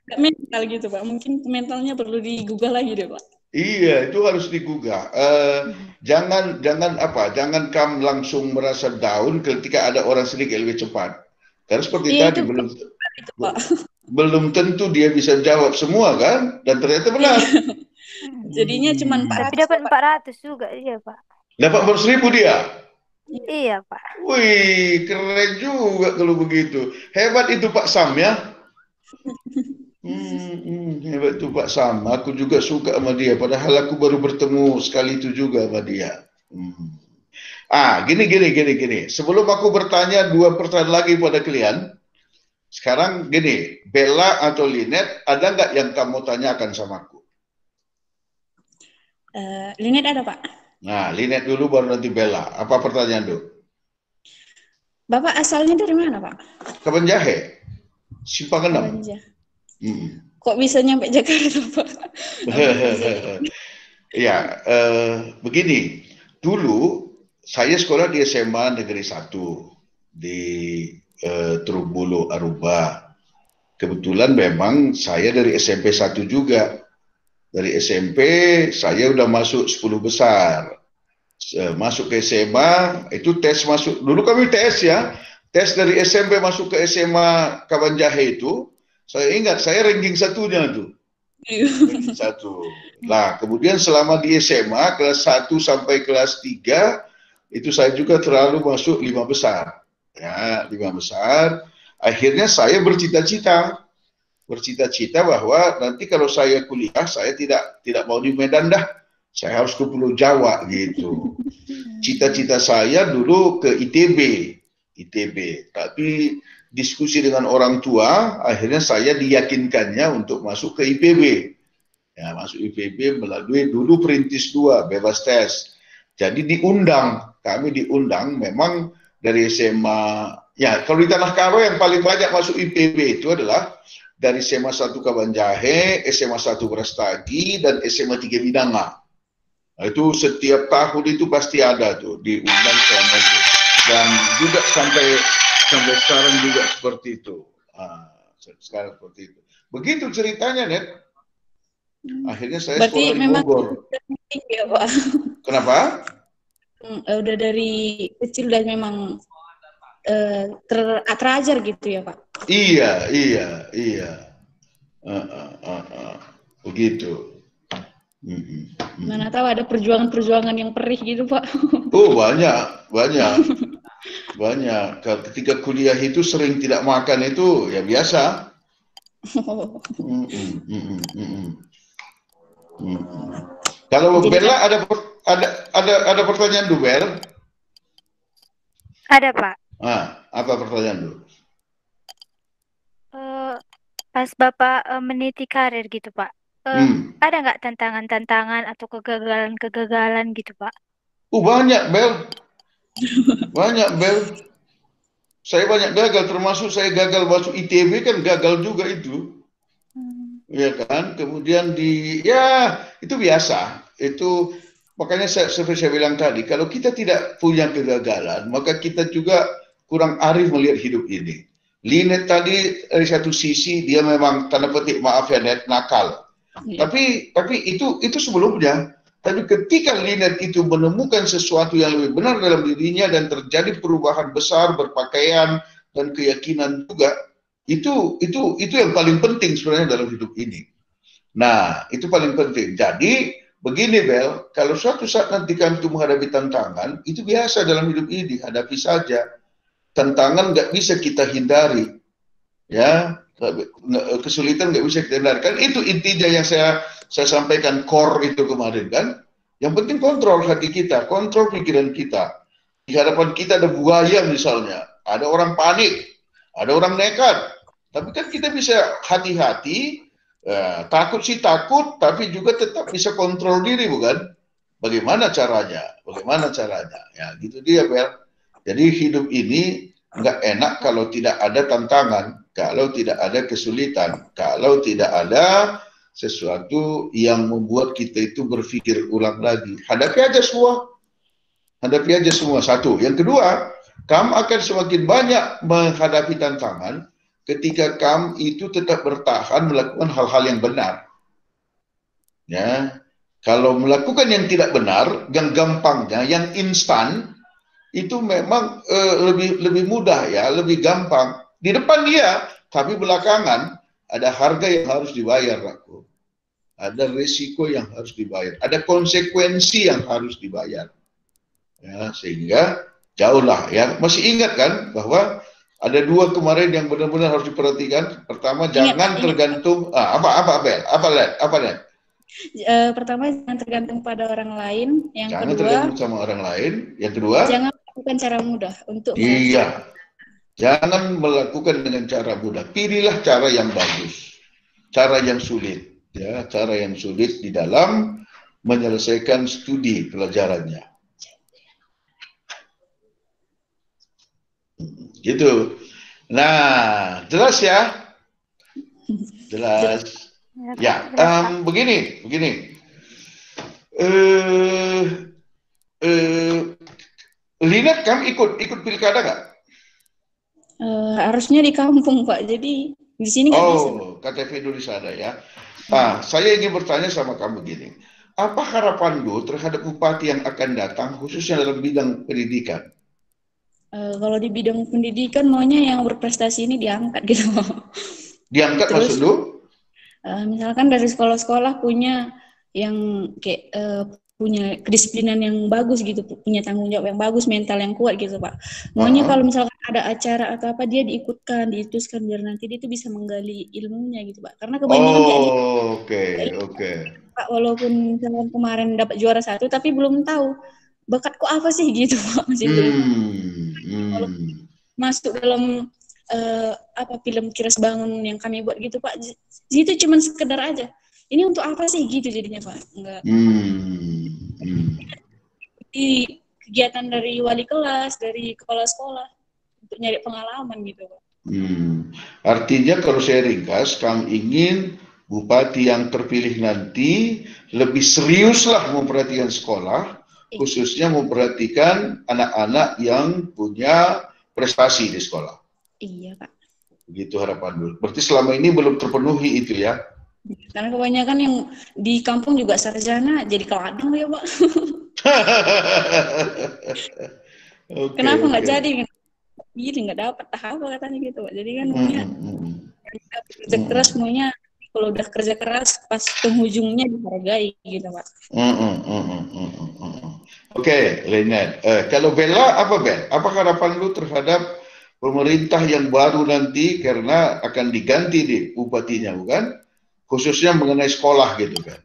Nggak mental gitu, Pak. Mungkin mentalnya perlu digugah lagi deh, Pak. Iya, itu harus digugah. Jangan kamu langsung merasa down ketika ada orang sedikit lebih cepat. Karena seperti tadi belum tentu dia bisa jawab semua kan, dan ternyata benar. Jadinya cuma 400. Tapi dapat 400 juga iya Pak. Dapat 400.000 dia? Iya Pak. Wih, keren juga kalau begitu. Hebat itu Pak Sam ya. Hebat itu Pak Sam. Aku juga suka sama dia. Padahal aku baru bertemu sekali itu juga sama dia. Gini. Sebelum aku bertanya 2 pertanyaan lagi pada kalian, sekarang gini, Bella atau Linet, ada nggak yang kamu tanyakan sama aku? Linet ada Pak. Nah, Linet dulu baru nanti Bella. Apa pertanyaan dulu? Bapak asalnya dari mana Pak? Kabanjahe, Simpang 6. Kok bisa nyampe Jakarta Pak? Ya, begini. Dulu saya sekolah di SMA Negeri 1 di Truk Bulu, Aruba. Kebetulan memang saya dari SMP 1 juga. Dari SMP saya udah masuk 10 besar. Masuk ke SMA, itu tes masuk. Dulu kami tes ya. Tes dari SMP masuk ke SMA Kabanjahe itu, saya ingat saya ranking 1-nya tuh. Ranking 1. Nah, kemudian selama di SMA kelas 1 sampai kelas 3 itu saya juga terlalu masuk 5 besar. Ya, 5 besar. Akhirnya saya bercita-cita bahwa nanti kalau saya kuliah, saya tidak mau di Medan dah. Saya harus ke Pulau Jawa gitu. Cita-cita saya dulu ke ITB. Tapi diskusi dengan orang tua, akhirnya saya diyakinkannya untuk masuk ke IPB. Ya, masuk IPB melalui dulu Perintis 2, bebas tes. Jadi kami diundang memang dari SMA, ya kalau di Tanah Karo yang paling banyak masuk IPB itu adalah dari SMA 1 Kabanjahe, SMA 1 Brastagi, dan SMA 3 Minanga. Nah, itu setiap tahun itu pasti ada tuh diundang selama itu. Dan juga sampai sekarang juga seperti itu. Sekarang seperti itu. Begitu ceritanya, Net. Akhirnya saya sekolah di Bogor. Ya, Pak. Kenapa? Udah dari kecil dan memang terajar gitu ya Pak? Iya. Begitu. Mana tahu ada perjuangan-perjuangan yang perih gitu Pak? Oh banyak. Ketika kuliah itu sering tidak makan itu ya biasa. Kalau Bella ada pertanyaan dulu, Bel? Ada Pak. Apa pertanyaan dulu? Pas Bapak meniti karir gitu Pak, ada nggak tantangan-tantangan atau kegagalan-kegagalan gitu Pak? Banyak Bel. Saya banyak gagal, termasuk saya gagal masuk ITB kan gagal juga itu. Ya kan, kemudian itu biasa. Itu makanya seperti saya bilang tadi, kalau kita tidak punya kegagalan, maka kita juga kurang arif melihat hidup ini. Linet tadi dari satu sisi dia memang tanda petik maaf ya Net nakal. Tapi itu sebelumnya. Tapi ketika Linet itu menemukan sesuatu yang lebih benar dalam dirinya dan terjadi perubahan besar berpakaian dan keyakinan juga, itu yang paling penting sebenarnya dalam hidup ini. Nah, itu paling penting. Jadi, begini Bel, kalau suatu saat nanti kamu menghadapi tantangan, itu biasa dalam hidup ini, hadapi saja. tantangan nggak bisa kita hindari, ya, kesulitan nggak bisa kita hindari. Kan itu intinya yang saya sampaikan, core itu kemarin kan. Yang penting kontrol hati kita, kontrol pikiran kita. Di hadapan kita ada buaya misalnya, ada orang panik, ada orang nekat. Tapi kan kita bisa hati-hati, takut sih takut, tapi juga tetap bisa kontrol diri, bukan? Bagaimana caranya? Bagaimana caranya? Ya, gitu dia, Bel. Jadi hidup ini nggak enak kalau tidak ada tantangan, kalau tidak ada kesulitan, kalau tidak ada sesuatu yang membuat kita itu berpikir ulang lagi. Hadapi aja semua. Hadapi aja semua. Satu. Yang kedua, kamu akan semakin banyak menghadapi tantangan ketika kamu itu tetap bertahan melakukan hal-hal yang benar. Ya. Kalau melakukan yang tidak benar, yang gampangnya, yang instan, itu memang lebih mudah ya, lebih gampang. Di depan dia, tapi belakangan ada harga yang harus dibayar, aku. Ada risiko yang harus dibayar, ada konsekuensi yang harus dibayar. Ya, sehingga jauhlah ya. Masih ingat kan bahwa ada dua kemarin yang benar-benar harus diperhatikan. Pertama, jangan tergantung apa Bel? Pertama, jangan tergantung pada orang lain. Yang jangan kedua, tergantung sama orang lain. Yang kedua, jangan melakukan cara mudah untuk jangan melakukan dengan cara mudah. Pilihlah cara yang bagus, cara yang sulit, ya, cara yang sulit di dalam menyelesaikan studi pelajarannya. Gitu. Nah, jelas ya? Jelas. Ya, begini. Linet, kamu ikut pilkada nggak? Harusnya di kampung, Pak. Jadi di sini nggak bisa. KTP dulu ada ya. Saya ingin bertanya sama kamu gini. Apa harapan lu terhadap bupati yang akan datang, khususnya dalam bidang pendidikan? Kalau di bidang pendidikan, maunya yang berprestasi ini diangkat gitu. Diangkat. Terus, maksud lu? Misalkan dari sekolah-sekolah punya yang kayak punya kedisiplinan yang bagus gitu, punya tanggung jawab yang bagus, mental yang kuat gitu, Pak. Maunya kalau misalkan ada acara atau apa, dia diikutkan, diituskan biar nanti dia itu bisa menggali ilmunya gitu, Pak. Karena kebanyakan Oke. Pak, walaupun misalkan kemarin dapat juara 1, tapi belum tahu bakatku apa sih gitu, Pak. Masih kalau masuk dalam film Kiras Bangun yang kami buat gitu, Pak, itu cuma sekedar aja. Ini untuk apa sih gitu jadinya, Pak? Enggak. Di kegiatan dari wali kelas, dari kepala sekolah untuk nyari pengalaman gitu, Pak. Artinya kalau saya ringkas, kamu ingin bupati yang terpilih nanti lebih seriuslah memperhatikan sekolah, khususnya memperhatikan anak-anak yang punya prestasi di sekolah. Iya, Pak. Begitu harapan dulu. Berarti selama ini belum terpenuhi itu ya? Karena kebanyakan yang di kampung juga sarjana, jadi keladang ya, Pak. Kenapa nggak jadi? Gini nggak dapat apa katanya gitu, Pak. Jadi kan maunya kerja keras, maunya kalau udah kerja keras pas penghujungnya dihargai gitu, Pak. Oke, Linet. Kalau Bella, apa Bel? Apa harapan lu terhadap pemerintah yang baru nanti karena akan diganti di bupatinya, bukan? Khususnya mengenai sekolah gitu kan?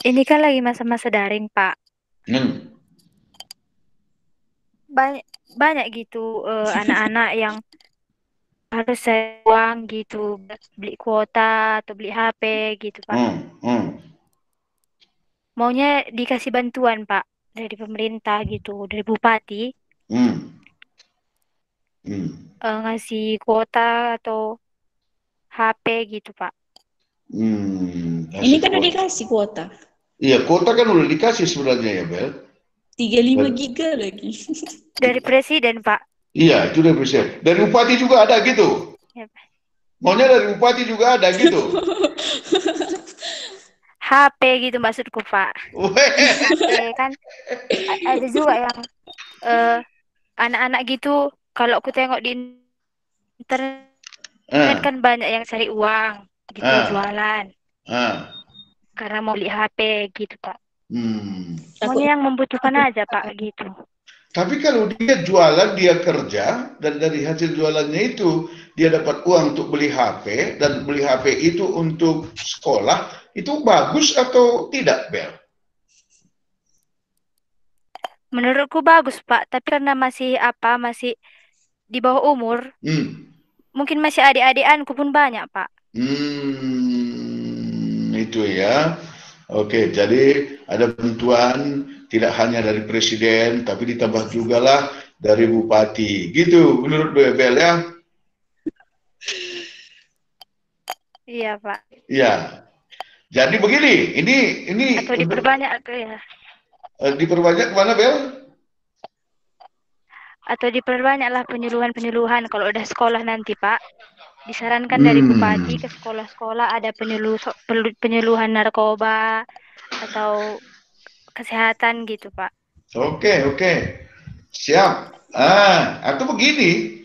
Ini kan lagi masa-masa daring, Pak. Banyak gitu anak-anak yang harus saya uang gitu, beli kuota atau beli HP gitu, Pak. Maunya dikasih bantuan, Pak, dari pemerintah gitu, dari bupati. Ngasih kuota atau HP gitu, Pak. Ini kan udah dikasih kuota. Iya, kuota kan udah dikasih sebenarnya ya, Bel. 35 giga lagi. Dari presiden, Pak. Iya, itu dari presiden. Dari bupati juga ada gitu. Yep. Maunya dari bupati juga ada gitu. HP gitu maksudku, Pak. Kan ada juga yang anak-anak gitu. Kalau aku tengok di internet kan banyak yang cari uang gitu, jualan. Karena mau beli HP gitu, Pak. Maunya yang membutuhkan aja, Pak, gitu. Tapi kalau dia jualan, dia kerja, dan dari hasil jualannya itu dia dapat uang untuk beli HP, dan beli HP itu untuk sekolah, itu bagus atau tidak, Bel? Menurutku bagus, Pak. Tapi karena masih di bawah umur, mungkin masih adik-adikanku pun banyak, Pak. Itu ya. Oke, jadi ada bantuan tidak hanya dari presiden, tapi ditambah juga lah dari bupati. Gitu, menurut Bel ya? Iya, Pak. Iya. Jadi begini, ini Atau diperbanyak atau ya. Diperbanyak kemana, Bel? Atau diperbanyaklah penyuluhan-penyuluhan kalau udah sekolah nanti, Pak. Disarankan dari bupati ke sekolah-sekolah ada penyuluhan narkoba atau kesehatan gitu, Pak. Oke. Siap. Atau begini,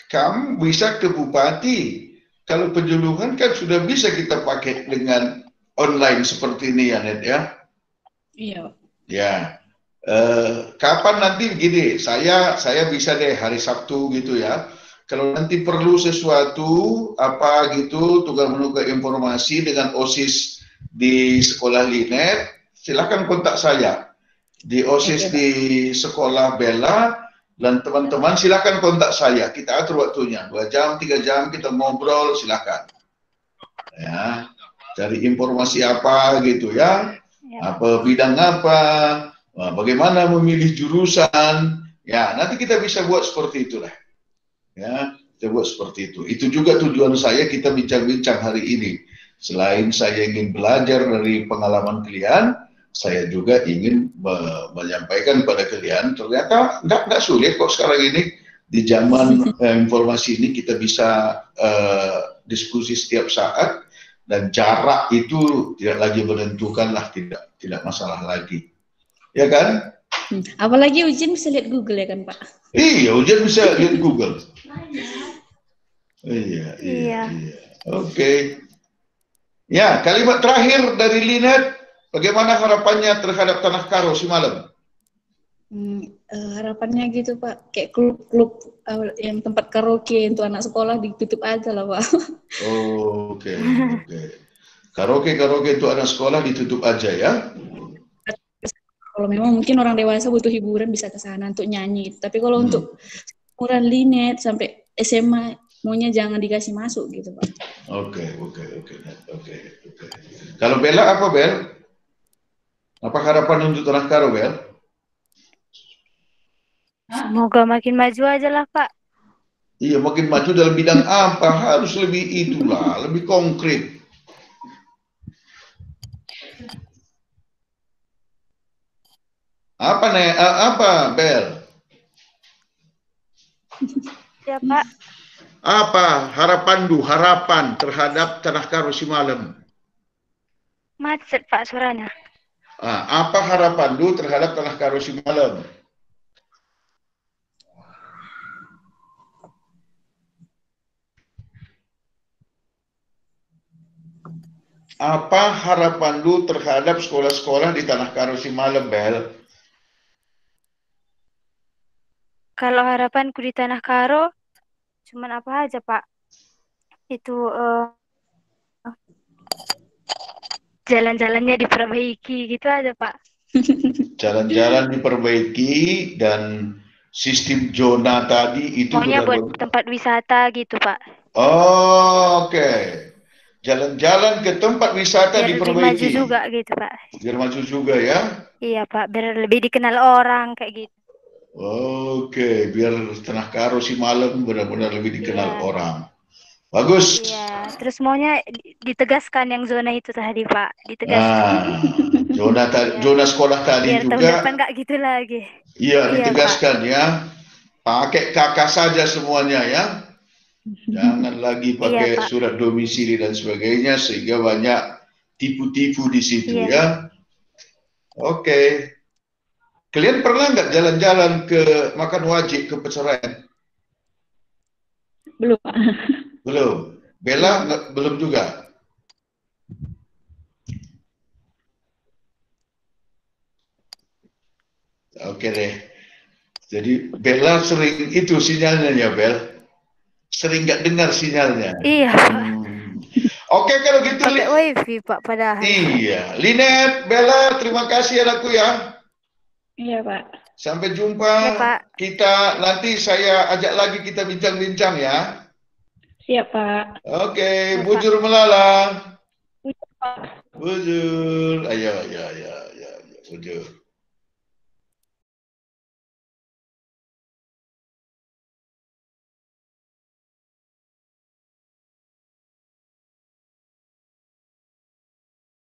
kamu bisa ke bupati. Kalau penyuluhan kan sudah bisa kita pakai dengan online seperti ini ya, Net ya? Iya. Ya. Kapan nanti begini, saya bisa deh hari Sabtu gitu ya. Kalau nanti perlu sesuatu apa gitu, tukar menukar informasi dengan OSIS di sekolah Linet, silakan kontak saya. Di OSIS di sekolah Bella, dan teman-teman silakan kontak saya. Kita atur waktunya, 2 jam, 3 jam kita ngobrol, silakan. Ya, cari informasi apa gitu ya. Apa bidang apa, bagaimana memilih jurusan. Ya, nanti kita bisa buat seperti itulah. Ya, kita buat seperti itu. Itu juga tujuan saya kita bincang-bincang hari ini. Selain saya ingin belajar dari pengalaman kalian, saya juga ingin menyampaikan kepada kalian, ternyata enggak sulit kok sekarang ini. Di zaman informasi ini kita bisa diskusi setiap saat, dan jarak itu tidak lagi menentukan lah, tidak masalah lagi. Ya kan? Apalagi ujian bisa lihat Google ya kan, Pak? Iya, ujian bisa lihat Google. Iya. Oke. Ya, kalimat terakhir dari Linet, bagaimana harapannya terhadap Tanah Karo semalam? Harapannya gitu, Pak, kayak klub-klub yang tempat karaoke untuk anak sekolah ditutup aja lah, Pak. Oke. Karaoke itu anak sekolah ditutup aja ya? Kalau memang mungkin orang dewasa butuh hiburan bisa ke sana untuk nyanyi. Tapi kalau untuk umuran Linet sampai SMA maunya jangan dikasih masuk gitu, Pak. Oke. Kalau Bella apa, Bel? Apa harapan untuk Tanah Karo, Bel? Semoga makin maju aja lah, Pak. Iya, makin maju dalam bidang apa? Harus lebih itulah, lebih konkret. Apa, Bel? Ya, Pak. Apa harapan terhadap Tanah Karo semalam? Macet, Pak, suaranya. Apa harapan terhadap Tanah Karo semalam? Apa harapan terhadap sekolah-sekolah di Tanah Karo semalam, Bel? Kalau harapanku di Tanah Karo, cuman apa aja, Pak? Itu jalan-jalannya diperbaiki gitu aja, Pak. Jalan-jalan diperbaiki dan sistem zona tadi itu pokoknya buat tempat wisata gitu, Pak. Oke. Jalan-jalan ke tempat wisata biar diperbaiki. Biar maju juga gitu, Pak. Biar maju juga ya? Iya, Pak. Biar lebih dikenal orang kayak gitu. Oke, biar Tanah Karo semalam benar-benar lebih dikenal orang. Bagus. Iya, terus maunya ditegaskan yang zona itu tadi, Pak. Ditegaskan. Zona sekolah tadi biar juga. Biar tahun depan nggak gitu lagi. Iya, ditegaskan, Pak. Ya. Pakai KK saja semuanya ya. Jangan lagi pakai surat domisili dan sebagainya sehingga banyak tipu-tipu di situ ya. Oke. Kalian pernah nggak jalan-jalan ke makan wajib ke pesantren? Belum, Pak. Belum. Bella belum juga. Oke deh. Jadi Bella sering itu sinyalnya ya, Bel. Sering nggak dengar sinyalnya. Iya, Pak. Oke, kalau gitu. Pakai wifi, Pak, padahal. Iya. Linet, Bella, terima kasih anakku ya. Iya, Pak. Sampai jumpa. Iya, Pak. Kita nanti saya ajak lagi kita bincang-bincang ya. Siap, Pak. Oke, bujur melala. Bujur, Pak. Bujur. Ayo, bujur.